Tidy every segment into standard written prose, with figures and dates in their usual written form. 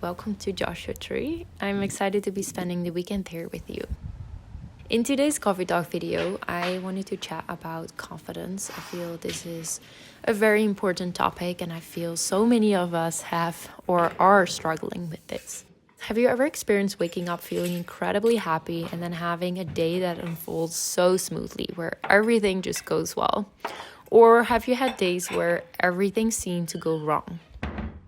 welcome to Joshua Tree. I'm excited to be spending the weekend here with you. In today's coffee talk video, I wanted to chat about confidence. I feel this is a very important topic and I feel so many of us have or are struggling with this. Have you ever experienced waking up feeling incredibly happy and then having a day that unfolds so smoothly where everything just goes well? Or have you had days where everything seemed to go wrong?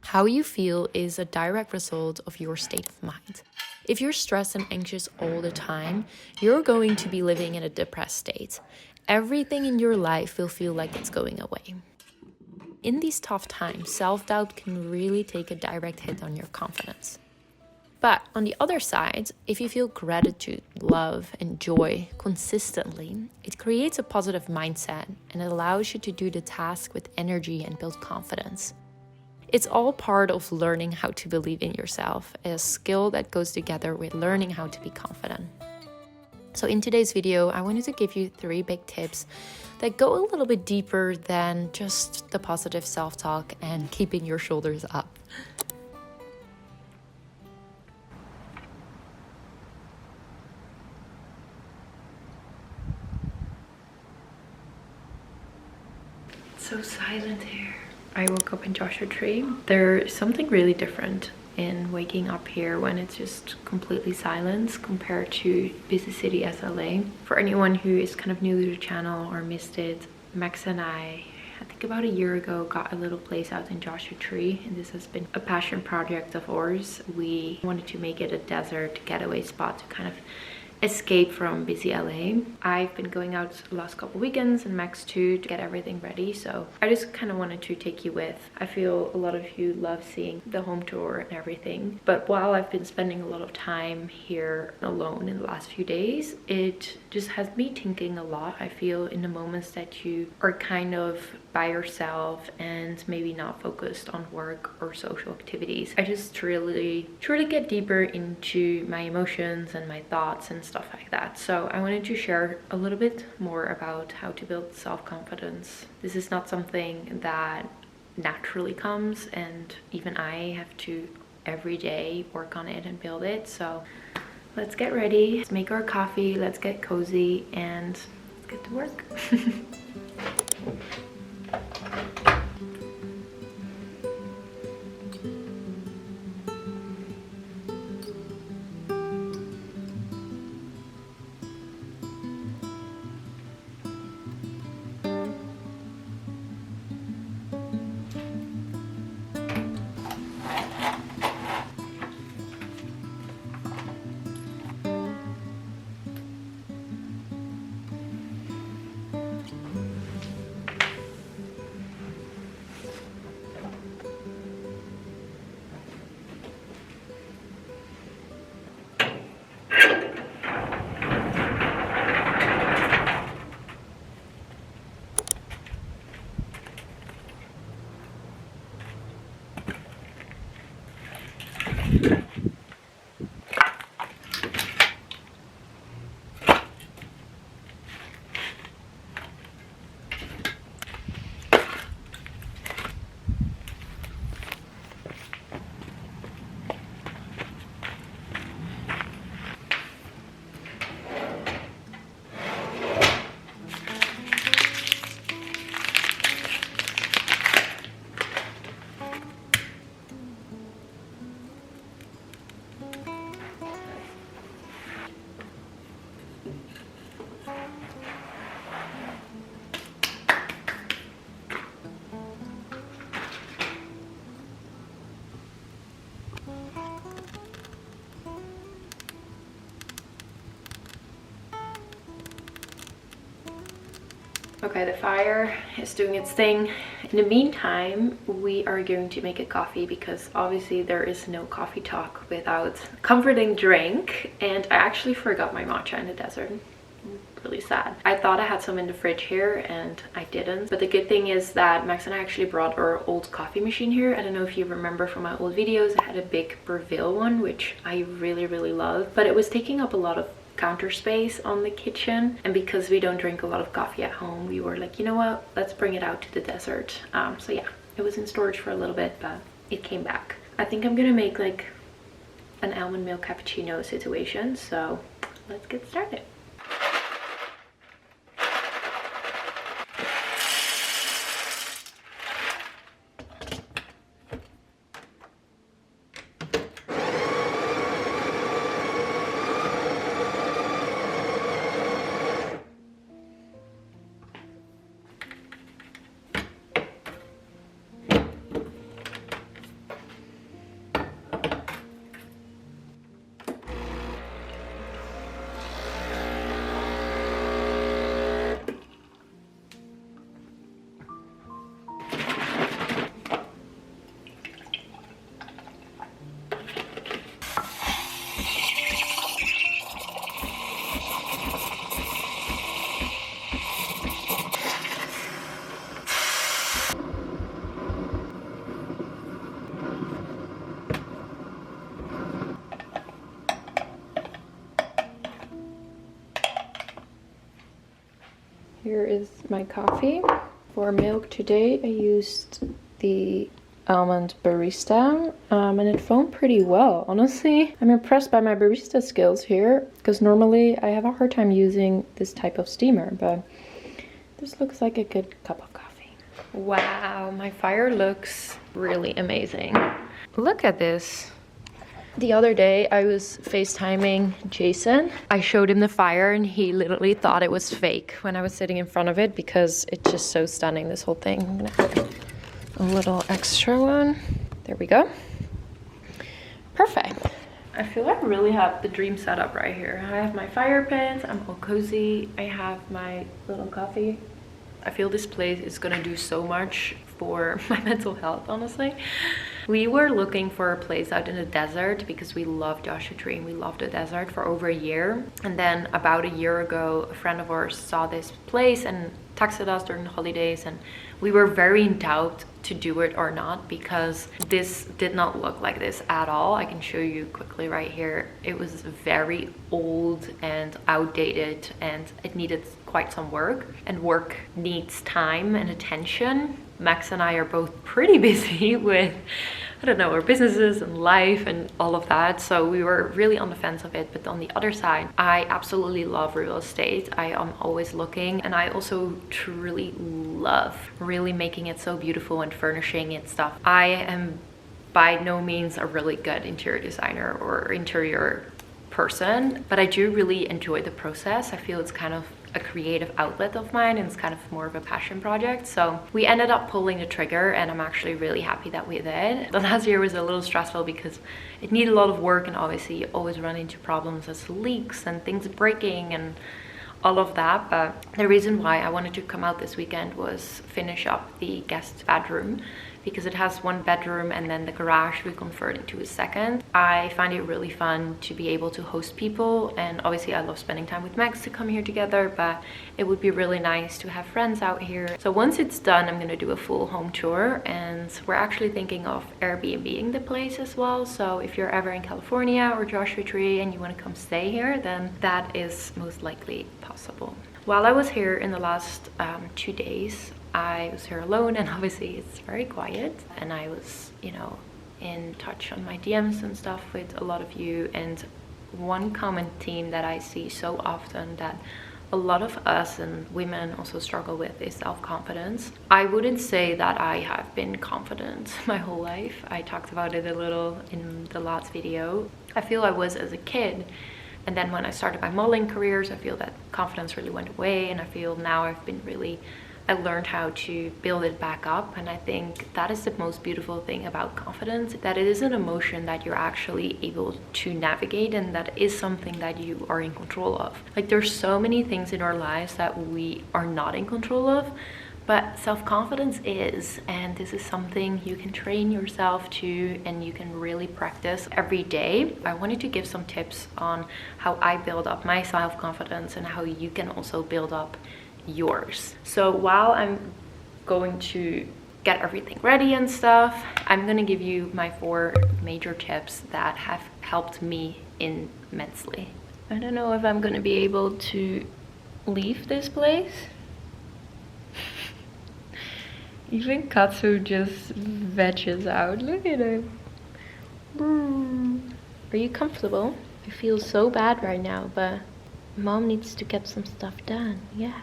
How you feel is a direct result of your state of mind. If you're stressed and anxious all the time, you're going to be living in a depressed state. Everything in your life will feel like it's going away. In these tough times, self-doubt can really take a direct hit on your confidence. But on the other side, if you feel gratitude, love, and joy consistently, it creates a positive mindset and allows you to do the task with energy and build confidence. It's all part of learning how to believe in yourself, a skill that goes together with learning how to be confident. So in today's video, I wanted to give you 3 big tips that go a little bit deeper than just the positive self-talk and keeping your shoulders up. So silent here. I woke up in Joshua Tree. There's something really different in waking up here when it's just completely silent compared to busy city as LA. For anyone who is kind of new to the channel or missed it, Max and I think about a year ago, got a little place out in Joshua Tree, and this has been a passion project of ours. We wanted to make it a desert getaway spot to kind of escape from busy LA. I've been going out the last couple weekends and Max too to get everything ready, so I just kind of wanted to take you with. I feel a lot of you love seeing the home tour and everything, but while I've been spending a lot of time here alone in the last few days, it just has me thinking a lot. I feel in the moments that you are kind of by yourself and maybe not focused on work or social activities, I just truly get deeper into my emotions and my thoughts and stuff like that. So I wanted to share a little bit more about how to build self-confidence. This is not something that naturally comes, and even I have to every day work on it and build it. So let's get ready, let's make our coffee, let's get cozy, and let's get to work. Okay, the fire is doing its thing. In the meantime, we are going to make a coffee because obviously there is no coffee talk without comforting drink. And I actually forgot my matcha in the desert. Really sad. I thought I had some in the fridge here and I didn't. But the good thing is that Max and I actually brought our old coffee machine here. I don't know if you remember from my old videos, I had a big Breville one, which I really love. But it was taking up a lot of counter space on the kitchen, and because we don't drink a lot of coffee at home, we were like, you know what, let's bring it out to the desert. So yeah, it was in storage for a little bit, but it came back. I think I'm gonna make like an almond milk cappuccino situation, so let's get started. Here is my coffee. For milk today, I used the almond barista, and it foamed pretty well, honestly. I'm impressed by my barista skills here, because normally I have a hard time using this type of steamer, but this looks like a good cup of coffee. Wow, my fire looks really amazing. Look at this. The other day I was FaceTiming Jason. I showed him the fire and he literally thought it was fake when I was sitting in front of it because it's just so stunning, this whole thing. I'm gonna put a little extra one. There we go. Perfect. I feel like I really have the dream setup right here. I have my fire pits, I'm all cozy. I have my little coffee. I feel this place is gonna do so much for my mental health, honestly. We were looking for a place out in the desert because we love Joshua Tree and we loved the desert for over a year. And then about a year ago, a friend of ours saw this place and texted us during the holidays, and we were very in doubt to do it or not because this did not look like this at all. I can show you quickly right here. It was very old and outdated and it needed quite some work, and work needs time and attention. Max and I are both pretty busy with, I don't know, our businesses and life and all of that. So we were really on the fence of it. But on the other side, I absolutely love real estate. I am always looking, and I also truly love really making it so beautiful and furnishing it stuff. I am by no means a really good interior designer or interior person, but I do really enjoy the process. I feel it's kind of a creative outlet of mine, and it's kind of more of a passion project. So we ended up pulling the trigger, and I'm actually really happy that we did. The last year was a little stressful because it needed a lot of work, and obviously you always run into problems as leaks and things breaking and all of that. But the reason why I wanted to come out this weekend was finish up the guest bedroom, because it has one bedroom and then the garage we convert into a second. I find it really fun to be able to host people, and obviously I love spending time with Max to come here together, but it would be really nice to have friends out here. So once it's done, I'm gonna do a full home tour, and we're actually thinking of Airbnb-ing the place as well. So if you're ever in California or Joshua Tree and you want to come stay here, then that is most likely possible. While I was here in the last 2 days, I was here alone, and obviously it's very quiet, and I was, you know, in touch on my DMs and stuff with a lot of you. And one common theme that I see so often that a lot of us and women also struggle with is self-confidence. I wouldn't say that I have been confident my whole life. I talked about it a little in the last video. I feel I was as a kid, and then when I started my modeling careers, I feel that confidence really went away, and I feel now I learned how to build it back up. And I think that is the most beautiful thing about confidence, that it is an emotion that you're actually able to navigate, and that is something that you are in control of. Like, there's so many things in our lives that we are not in control of, but self-confidence is, and this is something you can train yourself to, and you can really practice every day. I wanted to give some tips on how I build up my self-confidence and how you can also build up yours. So while I'm going to get everything ready and stuff, I'm gonna give you my 4 major tips that have helped me immensely. I don't know if I'm gonna be able to leave this place. Even Katsu just veggies out. Look at him. Are you comfortable? I feel so bad right now, but mom needs to get some stuff done. Yeah.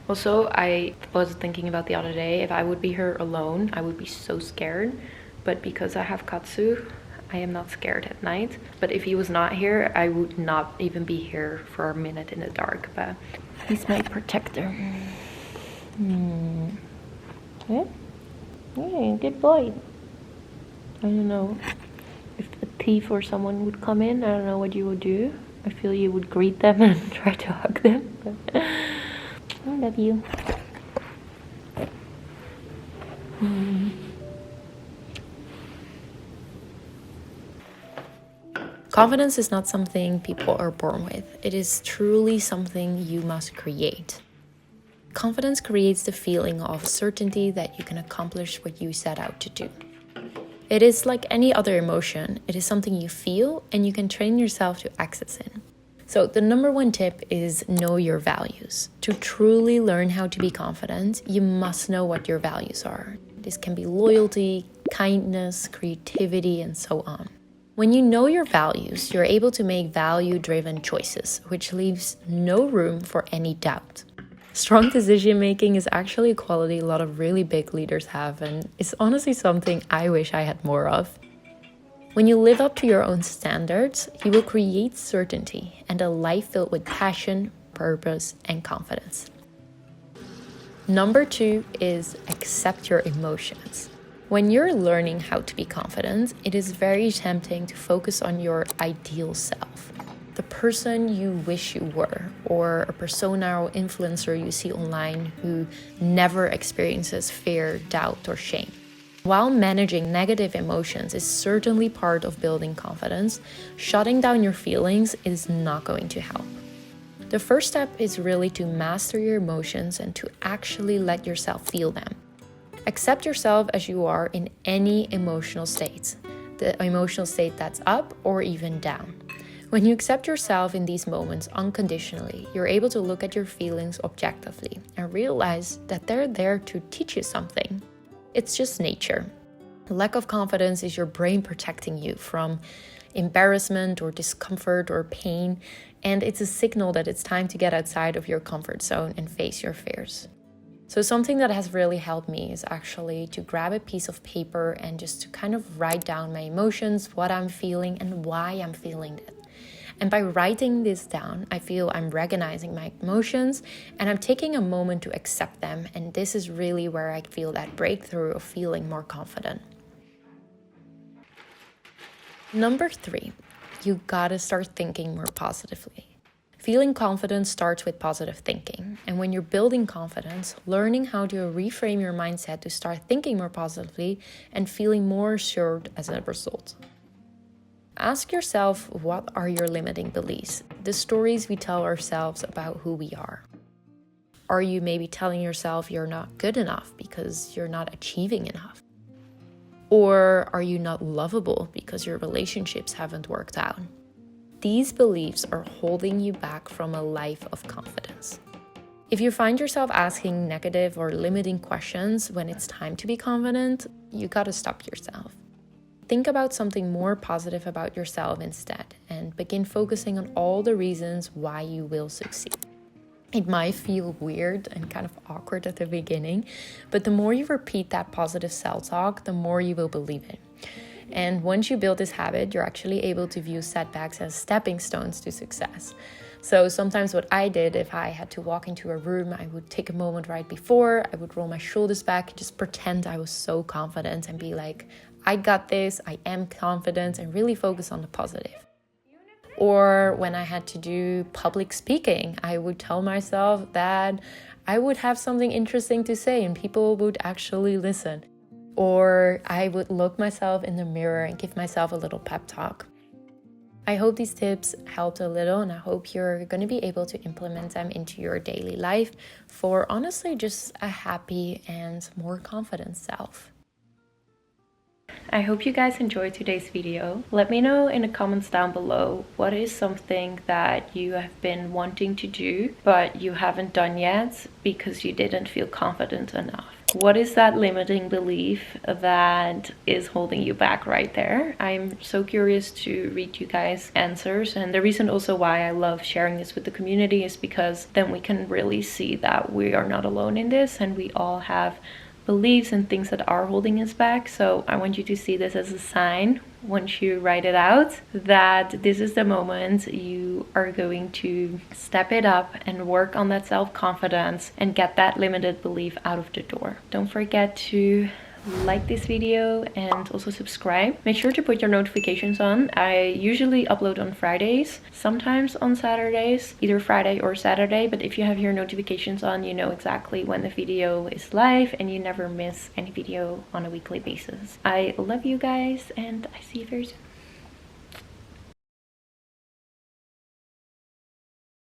Also, I was thinking about the other day, if I would be here alone, I would be so scared. But because I have Katsu, I am not scared at night. But if he was not here, I would not even be here for a minute in the dark. But he's my protector. Yeah? Yeah, good boy. I don't know if a thief or someone would come in, I don't know what you would do. I feel you would greet them and try to hug them. But I love you. Confidence is not something people are born with. It is truly something you must create. Confidence creates the feeling of certainty that you can accomplish what you set out to do. It is like any other emotion. It is something you feel and you can train yourself to access it. So the number one tip is know your values. To truly learn how to be confident, you must know what your values are. This can be loyalty, kindness, creativity, and so on. When you know your values, you're able to make value-driven choices, which leaves no room for any doubt. Strong decision making is actually a quality a lot of really big leaders have, and it's honestly something I wish I had more of. When you live up to your own standards, you will create certainty and a life filled with passion, purpose, and confidence. Number 2 is accept your emotions. When you're learning how to be confident, it is very tempting to focus on your ideal self. The person you wish you were, or a persona or influencer you see online who never experiences fear, doubt, or shame. While managing negative emotions is certainly part of building confidence, shutting down your feelings is not going to help. The first step is really to master your emotions and to actually let yourself feel them. Accept yourself as you are in any emotional state, the emotional state that's up or even down. When you accept yourself in these moments unconditionally, you're able to look at your feelings objectively and realize that they're there to teach you something. It's just nature. Lack of confidence is your brain protecting you from embarrassment or discomfort or pain, and it's a signal that it's time to get outside of your comfort zone and face your fears. So something that has really helped me is actually to grab a piece of paper and just to kind of write down my emotions, what I'm feeling, and why I'm feeling it. And by writing this down, I feel I'm recognizing my emotions and I'm taking a moment to accept them. And this is really where I feel that breakthrough of feeling more confident. Number 3, you gotta start thinking more positively. Feeling confident starts with positive thinking. And when you're building confidence, learning how to reframe your mindset to start thinking more positively and feeling more assured as a result. Ask yourself, what are your limiting beliefs? The stories we tell ourselves about who we are. Are you maybe telling yourself you're not good enough because you're not achieving enough? Or are you not lovable because your relationships haven't worked out? These beliefs are holding you back from a life of confidence. If you find yourself asking negative or limiting questions when it's time to be confident, you gotta stop yourself. Think about something more positive about yourself instead and begin focusing on all the reasons why you will succeed. It might feel weird and kind of awkward at the beginning, but the more you repeat that positive self-talk, the more you will believe it. And once you build this habit, you're actually able to view setbacks as stepping stones to success. So sometimes what I did, if I had to walk into a room, I would take a moment right before, I would roll my shoulders back, just pretend I was so confident and be like, I got this, I am confident, and really focus on the positive. Or when I had to do public speaking, I would tell myself that I would have something interesting to say and people would actually listen. Or I would look myself in the mirror and give myself a little pep talk. I hope these tips helped a little, and I hope you're going to be able to implement them into your daily life for honestly just a happy and more confident self. I hope you guys enjoyed today's video. Let me know in the comments down below what is something that you have been wanting to do but you haven't done yet because you didn't feel confident enough. What is that limiting belief that is holding you back right there? I'm so curious to read you guys' answers, and the reason also why I love sharing this with the community is because then we can really see that we are not alone in this, and we all have beliefs and things that are holding us back. So I want you to see this as a sign, once you write it out, that this is the moment you are going to step it up and work on that self-confidence and get that limited belief out of the door. Don't forget to like this video and also subscribe. Make sure to put your notifications on. I usually upload on Fridays, sometimes on Saturdays, either Friday or Saturday, but if you have your notifications on, you know exactly when the video is live and you never miss any video on a weekly basis. I love you guys and I see you very soon.